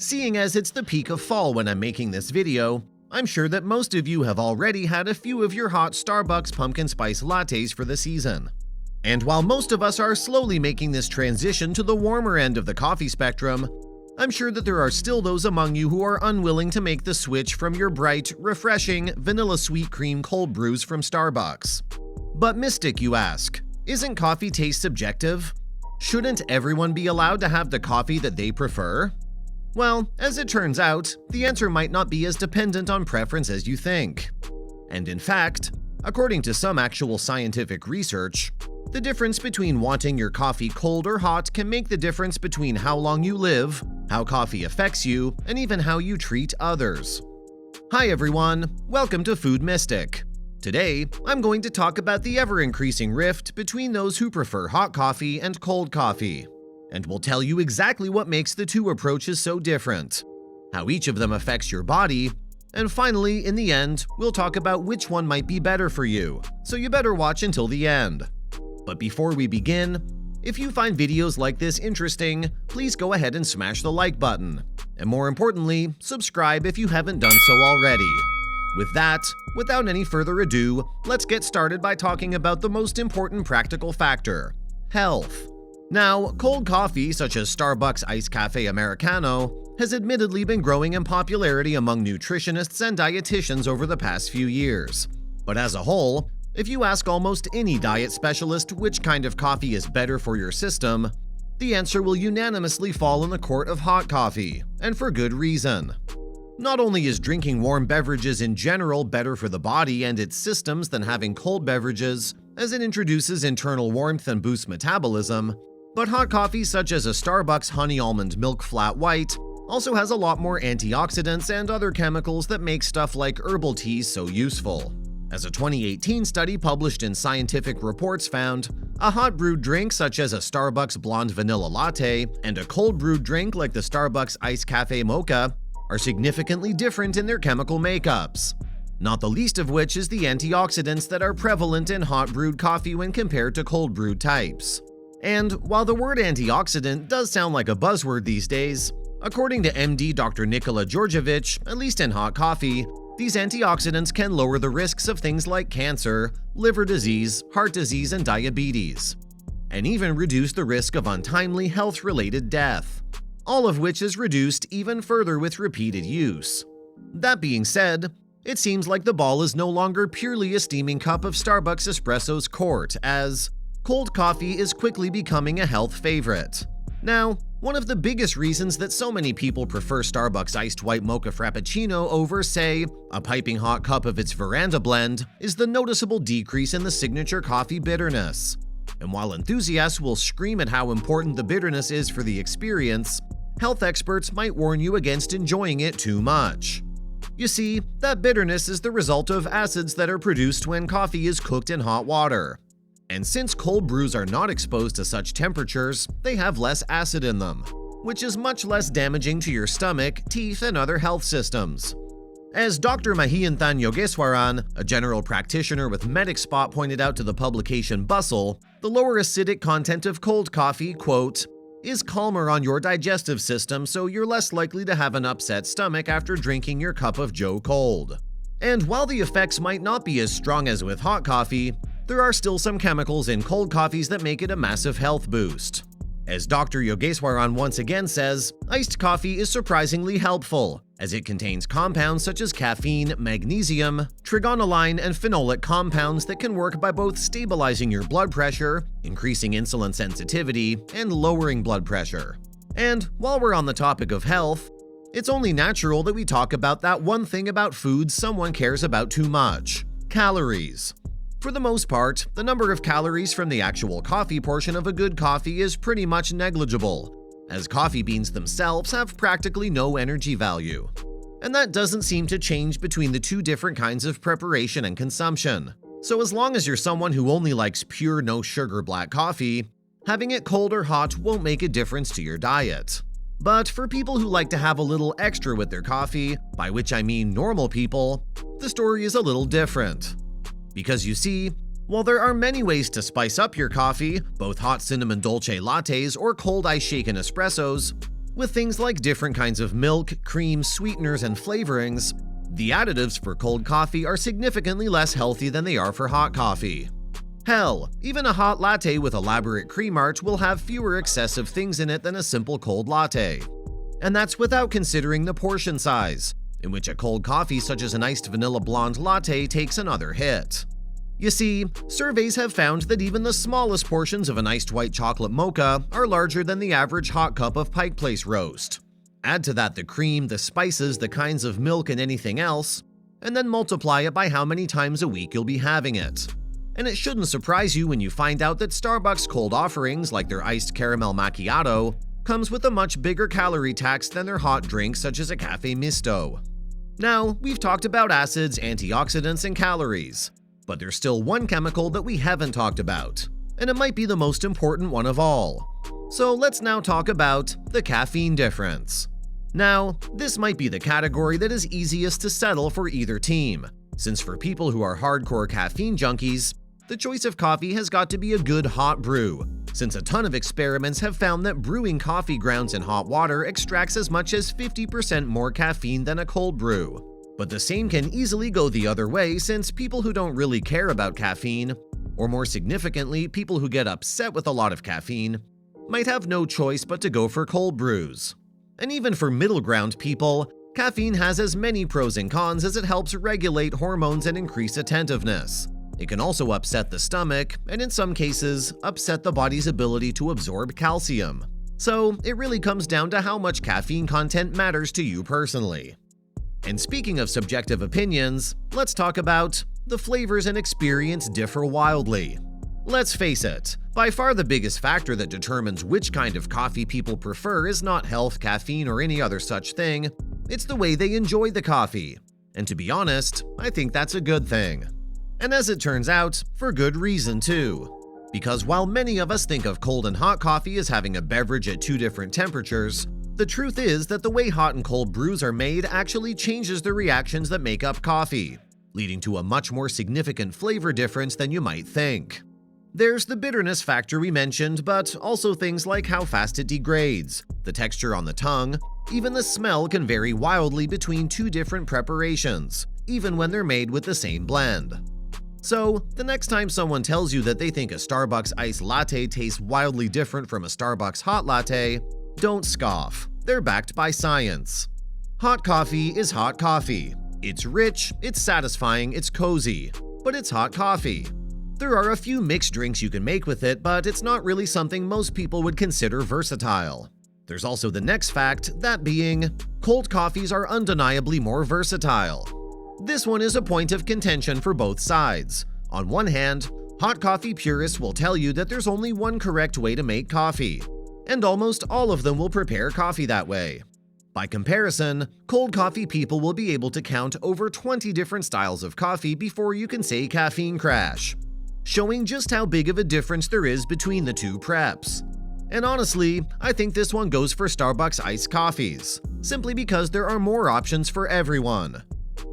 Seeing as it's the peak of fall when I'm making this video, I'm sure that most of you have already had a few of your hot Starbucks Pumpkin Spice Lattes for the season. And while most of us are slowly making this transition to the warmer end of the coffee spectrum, I'm sure that there are still those among you who are unwilling to make the switch from your bright, refreshing, vanilla Sweet Cream Cold Brews from Starbucks. But Mystic, you ask, isn't coffee taste subjective? Shouldn't everyone be allowed to have the coffee that they prefer? Well, as it turns out, the answer might not be as dependent on preference as you think. And in fact, according to some actual scientific research, the difference between wanting your coffee cold or hot can make the difference between how long you live, how coffee affects you, and even how you treat others. Hi everyone, welcome to Food Mystic. Today, I'm going to talk about the ever-increasing rift between those who prefer hot coffee and cold coffee. And we'll tell you exactly what makes the two approaches so different, how each of them affects your body, and finally, in the end, we'll talk about which one might be better for you, so you better watch until the end. But before we begin, if you find videos like this interesting, please go ahead and smash the like button. And more importantly, subscribe if you haven't done so already. With that, without any further ado, let's get started by talking about the most important practical factor: health. Now, cold coffee such as Starbucks Iced Cafe Americano has admittedly been growing in popularity among nutritionists and dietitians over the past few years. But as a whole, if you ask almost any diet specialist which kind of coffee is better for your system, the answer will unanimously fall in the court of hot coffee, and for good reason. Not only is drinking warm beverages in general better for the body and its systems than having cold beverages, as it introduces internal warmth and boosts metabolism, but hot coffee such as a Starbucks Honey Almond Milk Flat White also has a lot more antioxidants and other chemicals that make stuff like herbal teas so useful. As a 2018 study published in Scientific Reports found, a hot brewed drink such as a Starbucks Blonde Vanilla Latte and a cold brewed drink like the Starbucks Iced Cafe Mocha are significantly different in their chemical makeups, not the least of which is the antioxidants that are prevalent in hot brewed coffee when compared to cold brewed types. And while the word antioxidant does sound like a buzzword these days, according to MD Dr. Nikola Georgievich, at least in hot coffee, these antioxidants can lower the risks of things like cancer, liver disease, heart disease, and diabetes, and even reduce the risk of untimely health-related death, all of which is reduced even further with repeated use. That being said, it seems like the ball is no longer purely a steaming cup of Starbucks espresso's court, as cold coffee is quickly becoming a health favorite. Now, one of the biggest reasons that so many people prefer Starbucks Iced White Mocha Frappuccino over, say, a piping hot cup of its Veranda blend is the noticeable decrease in the signature coffee bitterness. And while enthusiasts will scream at how important the bitterness is for the experience, health experts might warn you against enjoying it too much. You see, that bitterness is the result of acids that are produced when coffee is cooked in hot water. And since cold brews are not exposed to such temperatures, they have less acid in them, which is much less damaging to your stomach, teeth, and other health systems. As Dr. Mahiyanthan Yogeswaran, a general practitioner with MedicSpot, pointed out to the publication Bustle, the lower acidic content of cold coffee, quote, is calmer on your digestive system, so you're less likely to have an upset stomach after drinking your cup of Joe cold. And while the effects might not be as strong as with hot coffee, there are still some chemicals in cold coffees that make it a massive health boost. As Dr. Yogeswaran once again says, iced coffee is surprisingly helpful, as it contains compounds such as caffeine, magnesium, trigonelline, and phenolic compounds that can work by both stabilizing your blood pressure, increasing insulin sensitivity, and lowering blood pressure. And while we're on the topic of health, it's only natural that we talk about that one thing about foods someone cares about too much: calories. For the most part, the number of calories from the actual coffee portion of a good coffee is pretty much negligible, as coffee beans themselves have practically no energy value. And that doesn't seem to change between the two different kinds of preparation and consumption. So as long as you're someone who only likes pure no-sugar black coffee, having it cold or hot won't make a difference to your diet. But for people who like to have a little extra with their coffee, by which I mean normal people, the story is a little different. Because you see, while there are many ways to spice up your coffee, both hot cinnamon dolce lattes or cold ice shaken espressos, With things like different kinds of milk, cream, sweeteners, and flavorings, the additives for cold coffee are significantly less healthy than they are for hot coffee. Hell, even a hot latte with elaborate cream art will have fewer excessive things in it than a simple cold latte. And that's without considering the portion size, in which a cold coffee such as an iced vanilla blonde latte takes another hit. You see, surveys have found that even the smallest portions of an iced white chocolate mocha are larger than the average hot cup of Pike Place roast. Add to that the cream, the spices, the kinds of milk, and anything else, and then multiply it by how many times a week you'll be having it. And it shouldn't surprise you when you find out that Starbucks cold offerings like their iced caramel macchiato comes with a much bigger calorie tax than their hot drinks such as a cafe misto. Now, we've talked about acids, antioxidants, and calories, but there's still one chemical that we haven't talked about, and it might be the most important one of all. So let's now talk about the caffeine difference. Now, this might be the category that is easiest to settle for either team, since for people who are hardcore caffeine junkies, the choice of coffee has got to be a good hot brew, since a ton of experiments have found that brewing coffee grounds in hot water extracts as much as 50% more caffeine than a cold brew. But the same can easily go the other way, since people who don't really care about caffeine, or more significantly, people who get upset with a lot of caffeine, might have no choice but to go for cold brews. And even for middle ground people, caffeine has as many pros and cons as it helps regulate hormones and increase attentiveness. It can also upset the stomach, and in some cases, upset the body's ability to absorb calcium. So it really comes down to how much caffeine content matters to you personally. And speaking of subjective opinions, let's talk about the flavors and experience differ wildly. Let's face it, by far the biggest factor that determines which kind of coffee people prefer is not health, caffeine, or any other such thing. It's the way they enjoy the coffee. And to be honest, I think that's a good thing. And as it turns out, for good reason too. Because while many of us think of cold and hot coffee as having a beverage at two different temperatures, the truth is that the way hot and cold brews are made actually changes the reactions that make up coffee, leading to a much more significant flavor difference than you might think. There's the bitterness factor we mentioned, but also things like how fast it degrades, the texture on the tongue, even the smell can vary wildly between two different preparations, even when they're made with the same blend. So, the next time someone tells you that they think a Starbucks iced latte tastes wildly different from a Starbucks hot latte, don't scoff. They're backed by science. Hot coffee is hot coffee. It's rich, it's satisfying, it's cozy, but it's hot coffee. There are a few mixed drinks you can make with it, but it's not really something most people would consider versatile. There's also the next fact, that being, cold coffees are undeniably more versatile. This one is a point of contention for both sides. On one hand, hot coffee purists will tell you that there's only one correct way to make coffee, and almost all of them will prepare coffee that way. By comparison, cold coffee people will be able to count over 20 different styles of coffee before you can say caffeine crash, showing just how big of a difference there is between the two preps. And honestly, I think this one goes for Starbucks iced coffees, simply because there are more options for everyone.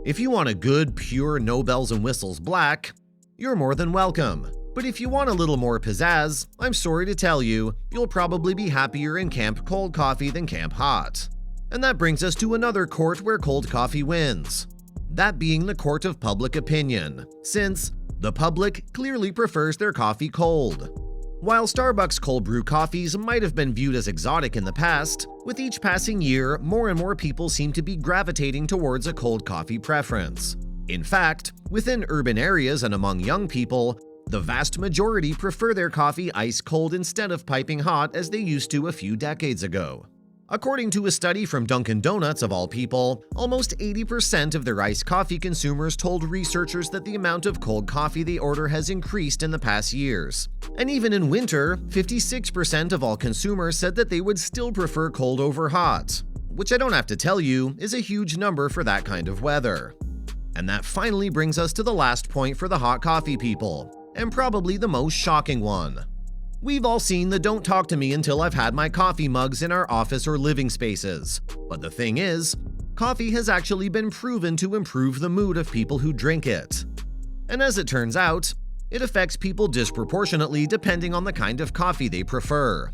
If you want a good, pure, no bells and whistles black, you're more than welcome. But if you want a little more pizzazz, I'm sorry to tell you, you'll probably be happier in Camp Cold Coffee than Camp Hot. And that brings us to another court where cold coffee wins. That being the court of public opinion, since the public clearly prefers their coffee cold. While Starbucks cold brew coffees might have been viewed as exotic in the past, with each passing year, more and more people seem to be gravitating towards a cold coffee preference. In fact, within urban areas and among young people, the vast majority prefer their coffee ice cold instead of piping hot as they used to a few decades ago. According to a study from Dunkin' Donuts of all people, almost 80% of their iced coffee consumers told researchers that the amount of cold coffee they order has increased in the past years. And even in winter, 56% of all consumers said that they would still prefer cold over hot, which I don't have to tell you is a huge number for that kind of weather. And that finally brings us to the last point for the hot coffee people, and probably the most shocking one. We've all seen the "don't talk to me until I've had my coffee" mugs in our office or living spaces. But the thing is, coffee has actually been proven to improve the mood of people who drink it. And as it turns out, it affects people disproportionately depending on the kind of coffee they prefer.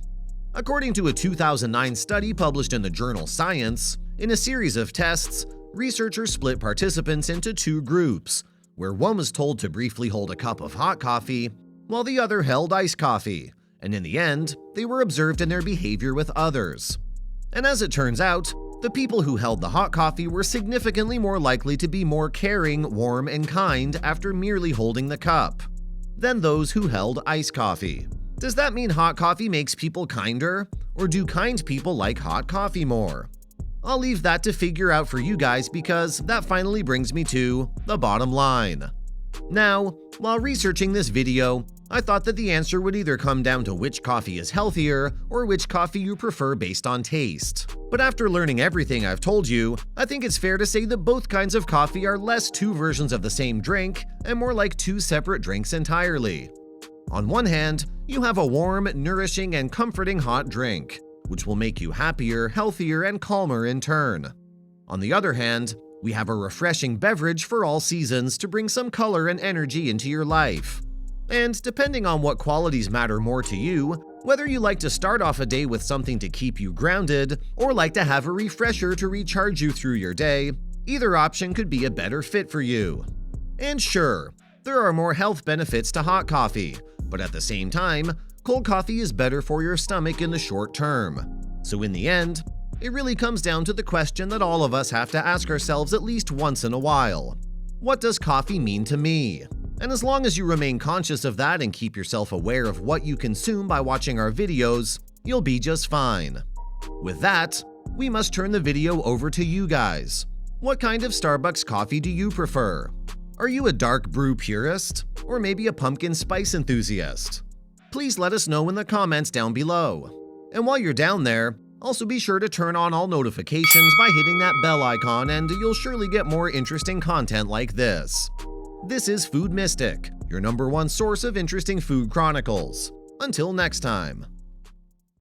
According to a 2009 study published in the journal Science, in a series of tests, researchers split participants into two groups, where one was told to briefly hold a cup of hot coffee, while the other held iced coffee, and in the end, they were observed in their behavior with others. And as it turns out, the people who held the hot coffee were significantly more likely to be more caring, warm, and kind after merely holding the cup than those who held iced coffee. Does that mean hot coffee makes people kinder, or do kind people like hot coffee more? I'll leave that to figure out for you guys because that finally brings me to the bottom line. Now, while researching this video, I thought that the answer would either come down to which coffee is healthier or which coffee you prefer based on taste. But after learning everything I've told you, I think it's fair to say that both kinds of coffee are less two versions of the same drink and more like two separate drinks entirely. On one hand, you have a warm, nourishing, and comforting hot drink, which will make you happier, healthier, and calmer in turn. On the other hand, we have a refreshing beverage for all seasons to bring some color and energy into your life. And depending on what qualities matter more to you, whether you like to start off a day with something to keep you grounded or like to have a refresher to recharge you through your day, either option could be a better fit for you. And sure, there are more health benefits to hot coffee, but at the same time, cold coffee is better for your stomach in the short term. So in the end, it really comes down to the question that all of us have to ask ourselves at least once in a while. What does coffee mean to me? And as long as you remain conscious of that and keep yourself aware of what you consume by watching our videos, you'll be just fine. With that, we must turn the video over to you guys. What kind of Starbucks coffee do you prefer? Are you a dark brew purist? Or maybe a pumpkin spice enthusiast? Please let us know in the comments down below. And while you're down there, also be sure to turn on all notifications by hitting that bell icon and you'll surely get more interesting content like this. This is Food Mystic, your #1 source of interesting food chronicles. Until next time.